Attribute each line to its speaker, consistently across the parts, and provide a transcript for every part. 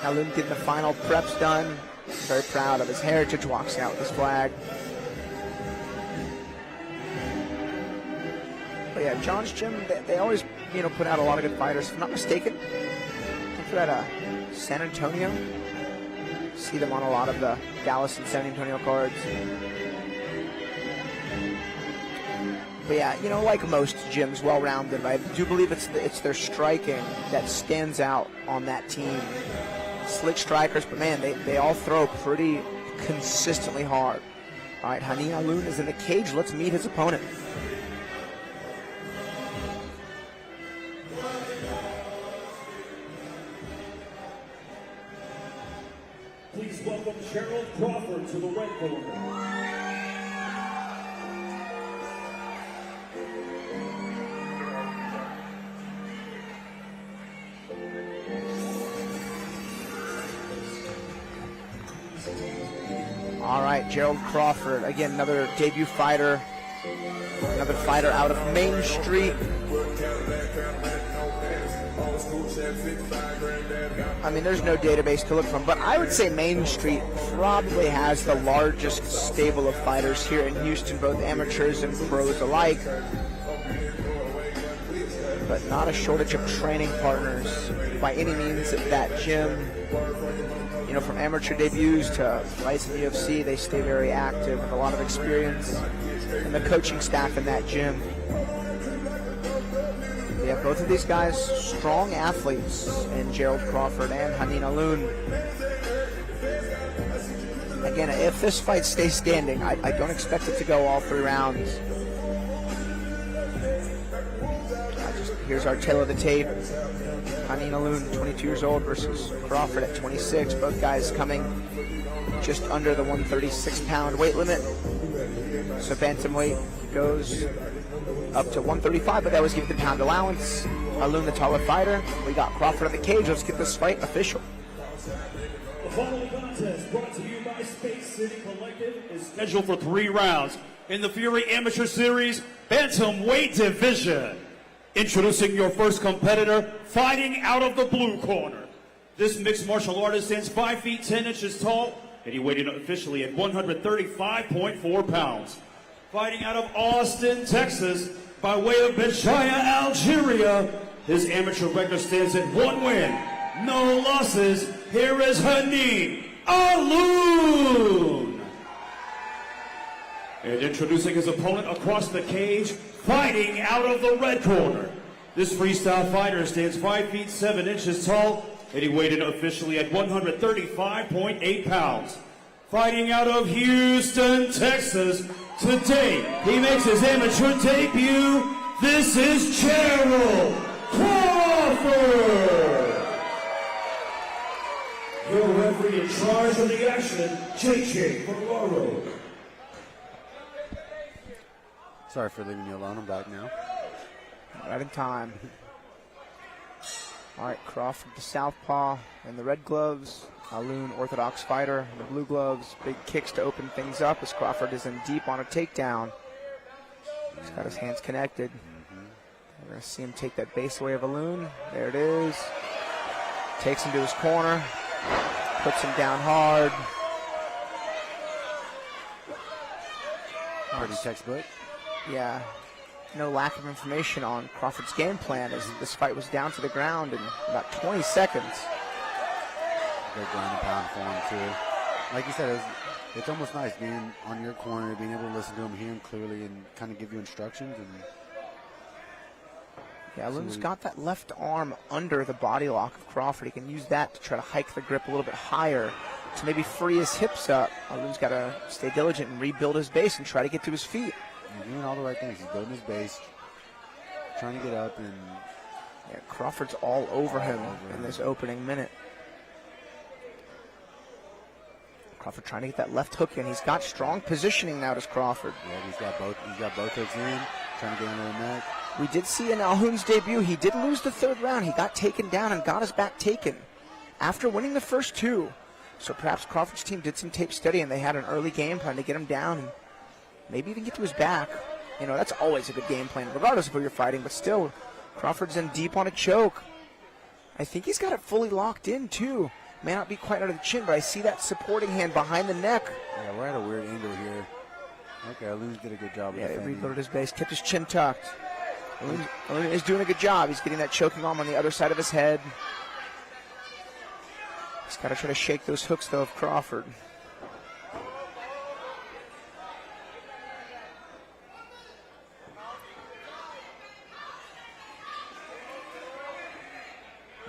Speaker 1: Alloun getting the final preps done. Very proud of his heritage, walks out with his flag. But yeah, John's gym, they always, put out a lot of good fighters. If I'm not mistaken, I think they're at San Antonio. See them on a lot of the Dallas and San Antonio cards. But yeah, like most gyms, well-rounded. I do believe it's their striking that stands out on that team. Slick strikers, but man, they all throw pretty consistently hard. All right, Hanine Alloun is in the cage. Let's meet his opponent.
Speaker 2: Please welcome Gerald Crawford to the red corner.
Speaker 1: All right, Gerald Crawford, again, another debut fighter, another fighter out of Main Street. I mean, there's no database to look from, but I would say Main Street probably has the largest stable of fighters here in Houston, both amateurs and pros alike. But not a shortage of training partners by any means at that gym. From amateur debuts to fights in the UFC, they stay very active with a lot of experience. And the coaching staff in that gym. Yeah, both of these guys, strong athletes in Gerald Crawford and Hanine Alloun. Again, if this fight stays standing, I don't expect it to go all 3 rounds. Here's our tail of the tape. Hanine Alloun, 22 years old, versus Crawford at 26. Both guys coming just under the 136-pound weight limit. So bantamweight goes up to 135, but that was given the pound allowance. Alloun, the taller fighter. We got Crawford in the cage. Let's get this fight official.
Speaker 2: The following contest, brought to you by Space City Collective, is scheduled for 3 rounds in the Fury Amateur Series bantamweight division. Introducing your first competitor, fighting out of the blue corner. This mixed martial artist stands 5 feet 10 inches tall, and he weighed in officially at 135.4 pounds. Fighting out of Austin, Texas, by way of Béjaïa, Algeria, his amateur record stands at 1 win, no losses. Here is Hanine Alloun. And introducing his opponent across the cage, fighting out of the red corner. This freestyle fighter stands 5 feet 7 inches tall, and he weighed in officially at 135.8 pounds. Fighting out of Houston, Texas, today he makes his amateur debut. This is Gerald Crawford. Your referee in charge of the action, JJ Ferraro.
Speaker 3: Sorry for leaving you alone. I'm back now.
Speaker 1: Right in time. All right, Crawford the southpaw in the red gloves. Alloun, orthodox fighter, in the blue gloves. Big kicks to open things up as Crawford is in deep on a takedown. He's got his hands connected. We're going to see him take that base away of Alloun. There it is. Takes him to his corner. Puts him down hard.
Speaker 3: Pretty textbook.
Speaker 1: Yeah, no lack of information on Crawford's game plan as this fight was down to the ground in about 20 seconds.
Speaker 3: Good ground and pound for him, too. Like you said, it's almost nice being on your corner, being able to listen to him, hear him clearly, and kind of give you instructions. And
Speaker 1: yeah, Alloun's got that left arm under the body lock of Crawford. He can use that to try to hike the grip a little bit higher to maybe free his hips up. Alloun's got to stay diligent and rebuild his base and try to get to his feet.
Speaker 3: He's doing all the right things. He's building his base, trying to get up, and
Speaker 1: yeah, Crawford's all over him in this opening minute. Crawford trying to get that left hook in. He's got strong positioning now, does Crawford.
Speaker 3: Yeah, he's got both hooks in, trying to get under the neck.
Speaker 1: We did see in Alloun's debut, he did lose the 3rd round. He got taken down and got his back taken after winning the first 2. So perhaps Crawford's team did some tape study and they had an early game plan to get him down and maybe even get to his back. That's always a good game plan, regardless of who you're fighting. But still, Crawford's in deep on a choke. I think he's got it fully locked in, too. May not be quite under the chin, but I see that supporting hand behind the neck.
Speaker 3: Yeah, we're at a weird angle here. Okay, Alloun did a good job.
Speaker 1: Yeah, they reloaded his base, kept his chin tucked. Alloun is doing a good job. He's getting that choking arm on the other side of his head. He's got to try to shake those hooks, though, of Crawford.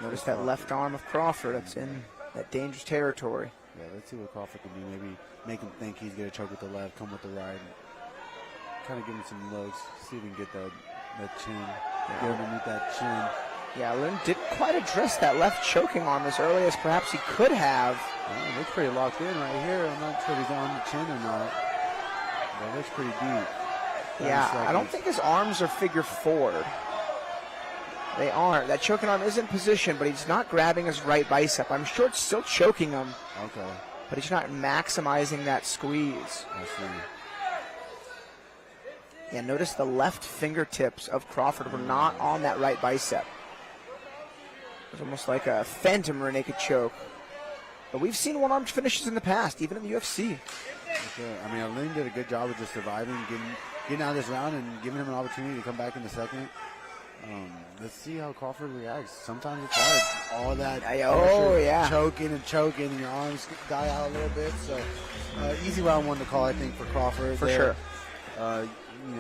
Speaker 1: Notice that left arm of Crawford. That's in that dangerous territory.
Speaker 3: Yeah, let's see what Crawford can do. Maybe make him think he's going to choke with the left, come with the right. Kind of give him some looks. See if we can get that chin. Get underneath that chin.
Speaker 1: Yeah, Alloun didn't quite address that left choking arm as early as perhaps he could have.
Speaker 3: It looks pretty locked in right here. I'm not sure if he's on the chin or not. But it looks pretty deep.
Speaker 1: Yeah, I don't think his arms are figure forward. They aren't. That choking arm is in position, but he's not grabbing his right bicep. I'm sure it's still choking him.
Speaker 3: Okay.
Speaker 1: But he's not maximizing that squeeze.
Speaker 3: I see.
Speaker 1: Yeah, notice the left fingertips of Crawford were not on that right bicep. It was almost like a phantom rear naked choke. But we've seen one-armed finishes in the past, even in the UFC.
Speaker 3: Okay. I mean, Alloun did a good job of just surviving, getting out of this round and giving him an opportunity to come back in the second. Let's see how Crawford reacts. Sometimes it's hard. All that choking and your arms die out a little bit. So easy round one to call, I think, for Crawford.
Speaker 1: For sure.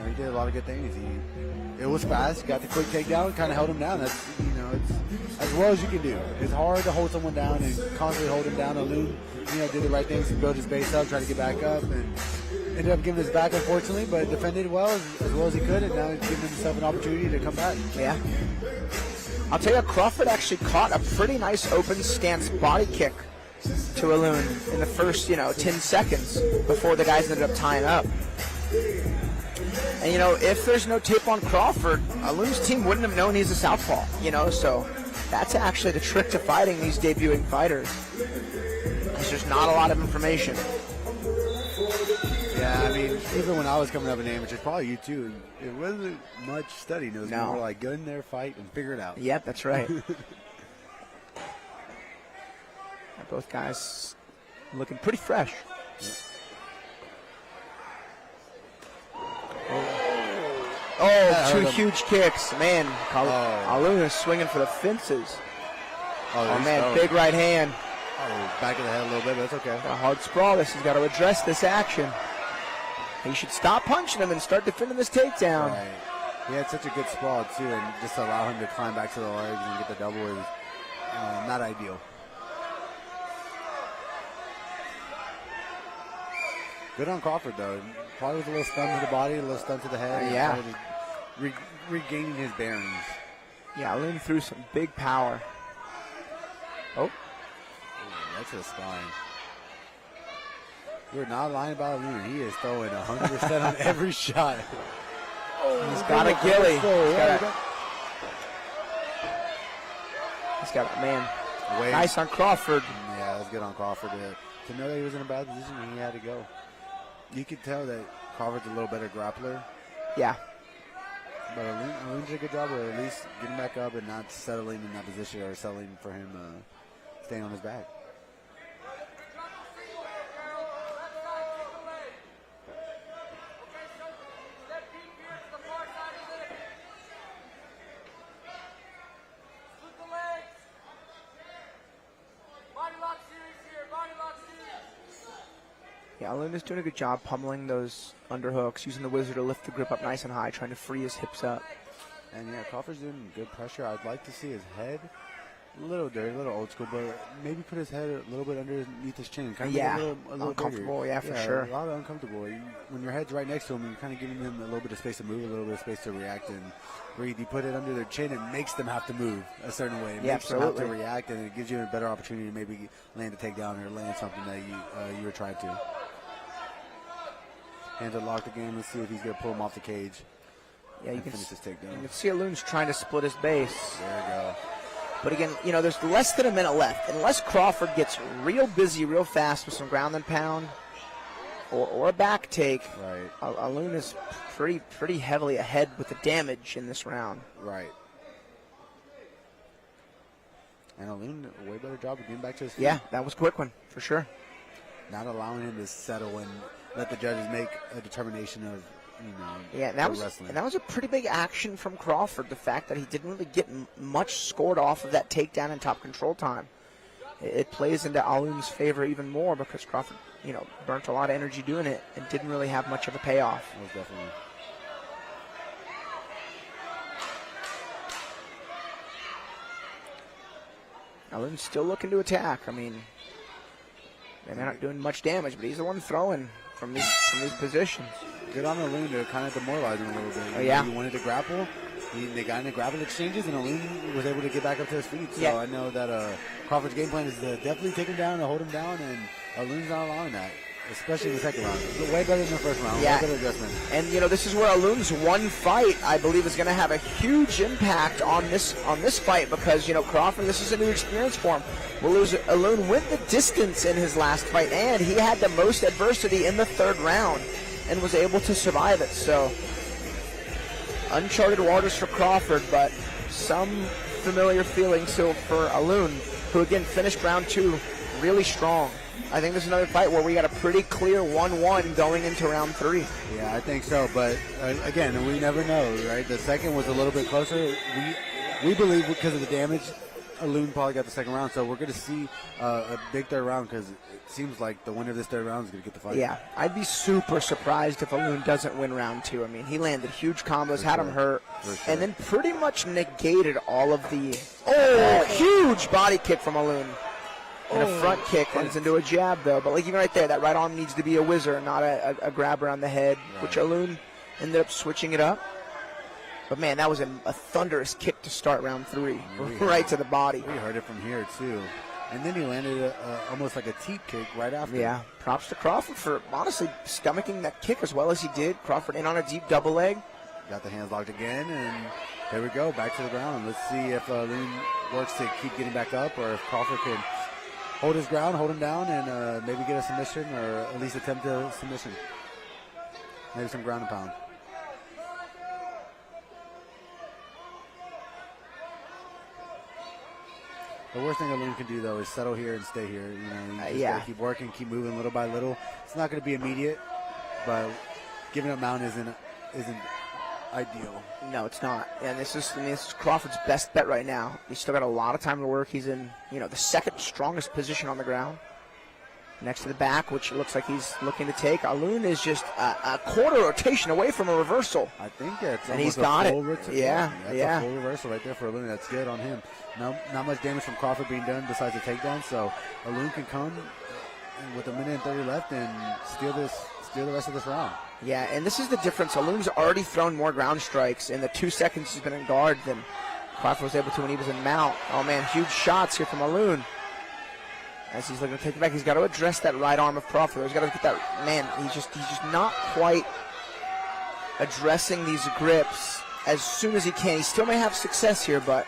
Speaker 3: He did a lot of good things. It was fast. Got the quick takedown, kind of held him down. That's it's as well as you can do. It's hard to hold someone down and constantly hold him down. Alloun, did the right things to build his base up, try to get back up, and ended up giving his back, unfortunately, but defended well as he could, and now he's giving himself an opportunity to come back.
Speaker 1: Yeah. I'll tell you, Crawford actually caught a pretty nice open stance body kick to Alloun in the first, 10 seconds before the guys ended up tying up. And, if there's no tape on Crawford, Alloun's team wouldn't have known he's a southpaw, so that's actually the trick to fighting these debuting fighters. There's just not a lot of information.
Speaker 3: Yeah, I mean, even when I was coming up in amateur, probably you too, it wasn't much studying. It was more like go in there, fight, and figure it out.
Speaker 1: Yep, that's right. Both guys looking pretty fresh. Oh, two huge kicks. Man, Alloun is swinging for the fences. Oh man, big right hand.
Speaker 3: Back of the head a little bit, but that's okay.
Speaker 1: A hard sprawl. He's got to address this action. He should stop punching him and start defending this takedown.
Speaker 3: Right. He had such a good sprawl, too, and just allow him to climb back to the legs and get the double is not ideal. Good on Crawford, though. Probably was a little stun to the body, a little stun to the head.
Speaker 1: Yeah.
Speaker 3: Regaining his bearings.
Speaker 1: Yeah, Alloun threw some big power. Oh.
Speaker 3: That's a spine. We're not lying about Alloun. He is throwing 100% on every shot.
Speaker 1: He's got a gilly. He's got it, man. Nice on Crawford.
Speaker 3: Yeah, that's good on Crawford. To know that he was in a bad position, he had to go. You could tell that Crawford's a little better grappler.
Speaker 1: Yeah.
Speaker 3: But Alloun did a good job of at least getting back up and not settling in that position or settling for him staying on his back.
Speaker 1: Yeah, Alloun is doing a good job pummeling those underhooks, using the wizard to lift the grip up nice and high, trying to free his hips up.
Speaker 3: And yeah, Crawford's doing good pressure. I'd like to see his head a little dirty, a little old school, but maybe put his head a little bit underneath his chin. Kind of a little
Speaker 1: uncomfortable,
Speaker 3: bigger.
Speaker 1: for sure.
Speaker 3: A lot of uncomfortable. When your head's right next to him, you're kind of giving them a little bit of space to move, a little bit of space to react, and breathe. You put it under their chin, it makes them have to move a certain way. It makes them have to react, and it gives you a better opportunity to maybe land a takedown or land something that you were trying to. Hands are locked again. Let's see if he's going to pull him off the cage.
Speaker 1: Yeah, you can
Speaker 3: finish this takedown.
Speaker 1: You can see Alloun's trying to split his base.
Speaker 3: There we go.
Speaker 1: But again, there's less than a minute left. Unless Crawford gets real busy real fast with some ground and pound or a back take,
Speaker 3: right.
Speaker 1: Alloun is pretty heavily ahead with the damage in this round.
Speaker 3: Right. And Alloun, a way better job of getting back to his feet.
Speaker 1: Yeah, that was a quick one, for sure.
Speaker 3: Not allowing him to settle and let the judges make a determination of,
Speaker 1: Yeah, and that was
Speaker 3: wrestling.
Speaker 1: and that was a pretty big action from Crawford. The fact that he didn't really get much scored off of that takedown and top control time, it plays into Alloun's favor even more because Crawford, burnt a lot of energy doing it and didn't really have much of a payoff.
Speaker 3: Most definitely.
Speaker 1: Alloun's still looking to attack. I mean, they're not doing much damage, but he's the one throwing from these positions.
Speaker 3: Good on Alloun to kind of demoralize him a little bit.
Speaker 1: Oh, yeah.
Speaker 3: He wanted to grapple. They got into grapple exchanges, and Alloun was able to get back up to his feet. So
Speaker 1: Yeah.
Speaker 3: I know that Crawford's game plan is to definitely take him down and hold him down, and Alloun's not allowing that, especially in the second round. Way better than the first round.
Speaker 1: Yeah.
Speaker 3: Way better adjustment.
Speaker 1: And this is where Alloun's one fight, I believe, is going to have a huge impact on this fight because Crawford, this is a new experience for him. Alloun went the distance in his last fight, and he had the most adversity in the third round and was able to survive it. So uncharted waters for Crawford, but some familiar feelings still for Alloun, who again finished round 2 really strong. I think this is another fight where we got a pretty clear 1-1 going into round 3.
Speaker 3: Yeah, I think so. But again, we never know, right? The second was a little bit closer. We believe because of the damage, Alloun probably got the second round. So we're going to see a big third round because it seems like the winner of this third round is going to get the fight.
Speaker 1: Yeah, I'd be super surprised if Alloun doesn't win round 2. I mean, he landed huge combos, had him hurt, and then pretty much negated all of the huge body kick from Alloun. And a front kick runs into a jab, though. But even right there, that right arm needs to be a whizzer, not a grab around the head, which Alloun ended up switching it up. But, man, that was a thunderous kick to start round 3, right to the body.
Speaker 3: We heard it from here, too. And then he landed almost like a teep kick right after.
Speaker 1: Yeah, props to Crawford for honestly stomaching that kick as well as he did. Crawford in on a deep double leg.
Speaker 3: Got the hands locked again, and there we go, back to the ground. Let's see if Alloun works to keep getting back up or if Crawford can hold his ground, hold him down, and maybe get a submission or at least attempt a submission. Maybe some ground and pound. The worst thing Alloun can do, though, is settle here and stay here. You just gotta keep working, keep moving little by little. It's not going to be immediate, but giving up mount isn't ideal.
Speaker 1: No, it's not. And this is Crawford's best bet right now. He's still got a lot of time to work. He's in, the second strongest position on the ground, next to the back, which it looks like he's looking to take. Alloun is just a quarter rotation away from a reversal.
Speaker 3: I think that's
Speaker 1: and he's got it.
Speaker 3: That's a full reversal right there for Alloun. That's good on him. No, not much damage from Crawford being done besides the takedown. So Alloun can come with 1:30 left and steal the rest of this round.
Speaker 1: Yeah, and this is the difference. Alloun's already thrown more ground strikes in the 2 seconds he's been in guard than Crawford was able to when he was in mount. Oh man, huge shots here from Alloun. As he's looking to take it back, he's got to address that right arm of Crawford. He's got to get that, man, he's just not quite addressing these grips as soon as he can. He still may have success here, but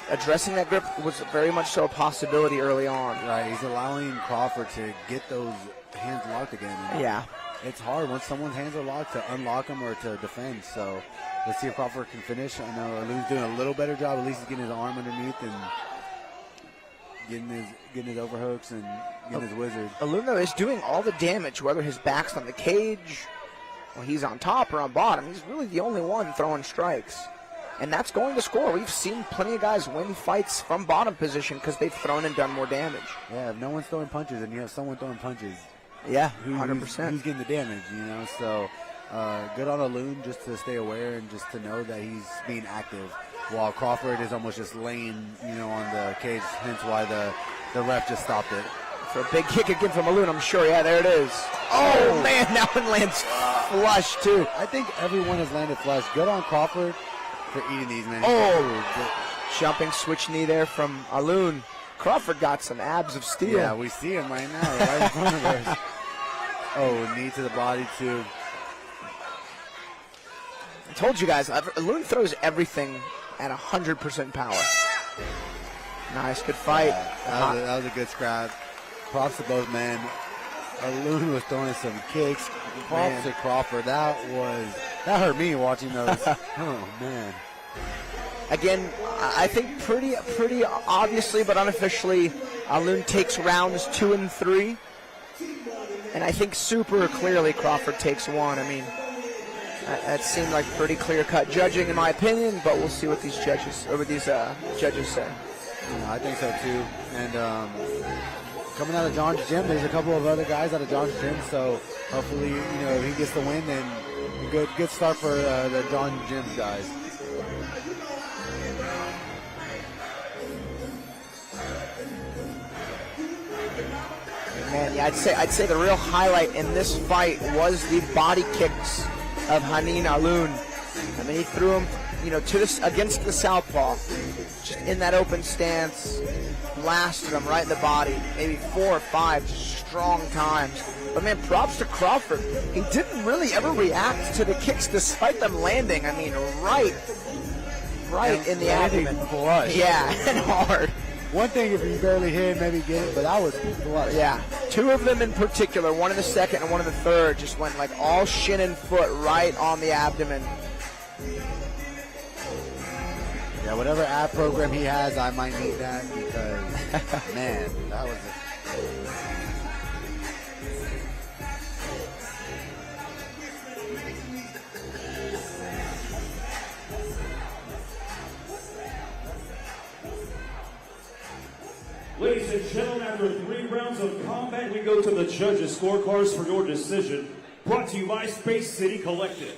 Speaker 1: addressing that grip was very much so a possibility early on.
Speaker 3: Right, he's allowing Crawford to get those hands locked again.
Speaker 1: Yeah.
Speaker 3: It's hard once someone's hands are locked to unlock them or to defend. So let's see if Crawford can finish. I know Alloun's doing a little better job. At least he's getting his arm underneath and getting his overhooks and getting his wizard.
Speaker 1: Alloun, though, is doing all the damage, whether his back's on the cage or he's on top or on bottom. He's really the only one throwing strikes. And that's going to score. We've seen plenty of guys win fights from bottom position because they've thrown and done more damage.
Speaker 3: Yeah, if no one's throwing punches and you have someone throwing punches,
Speaker 1: yeah,
Speaker 3: 100%. Who's getting the damage, So good on Alloun just to stay aware and just to know that he's being active, while Crawford is almost just laying, on the cage. Hence why the ref just stopped it.
Speaker 1: For a big kick again from Alloun, I'm sure. Yeah, there it is. Oh man, that one lands flush too.
Speaker 3: I think everyone has landed flush. Good on Crawford for eating these, man.
Speaker 1: Jumping switch knee there from Alloun. Crawford got some abs of steel.
Speaker 3: Yeah, we see him right now, right in front of us. Knee to the body, too.
Speaker 1: I told you guys, Alloun throws everything at 100% power. Nice, good fight.
Speaker 3: Yeah, that was a good scrap. Props to both men. Alloun was throwing some kicks. Props to Crawford. That hurt me watching those. Oh, man.
Speaker 1: Again, I think pretty obviously, but unofficially, Alloun takes rounds 2 and 3. And I think super clearly Crawford takes 1. I mean, that seemed like pretty clear-cut judging in my opinion, but we'll see what these judges say.
Speaker 3: I think so too. And coming out of John's gym, there's a couple of other guys out of John's gym, so hopefully, if he gets the win, then good start for the John Gym guys.
Speaker 1: Man, yeah, I'd say the real highlight in this fight was the body kicks of Hanine Alloun. I mean, he threw him, against the southpaw, just in that open stance, blasted him right in the body, maybe 4 or 5 strong times. But man, props to Crawford. He didn't really ever react to the kicks despite them landing. I mean, right in the abdomen.
Speaker 3: Flush.
Speaker 1: Yeah, and hard.
Speaker 3: One thing if you barely hit, maybe get it, but that was flush.
Speaker 1: Yeah, 2 of them in particular, one in the second and one in the third, just went like all shin and foot right on the abdomen.
Speaker 3: Yeah, whatever app program he has, I might need that because, man, that was
Speaker 2: Ladies and gentlemen, after 3 rounds of combat, we go to the judges' scorecards for your decision. Brought to you by Space City Collective.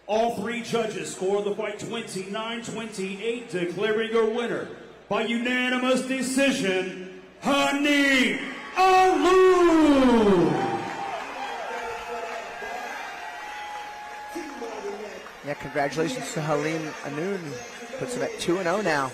Speaker 2: All 3 judges scored the fight 29-28, declaring your winner by unanimous decision, Hanine Alloun.
Speaker 1: Yeah, congratulations to Hanine Alloun. Puts him at 2-0 now.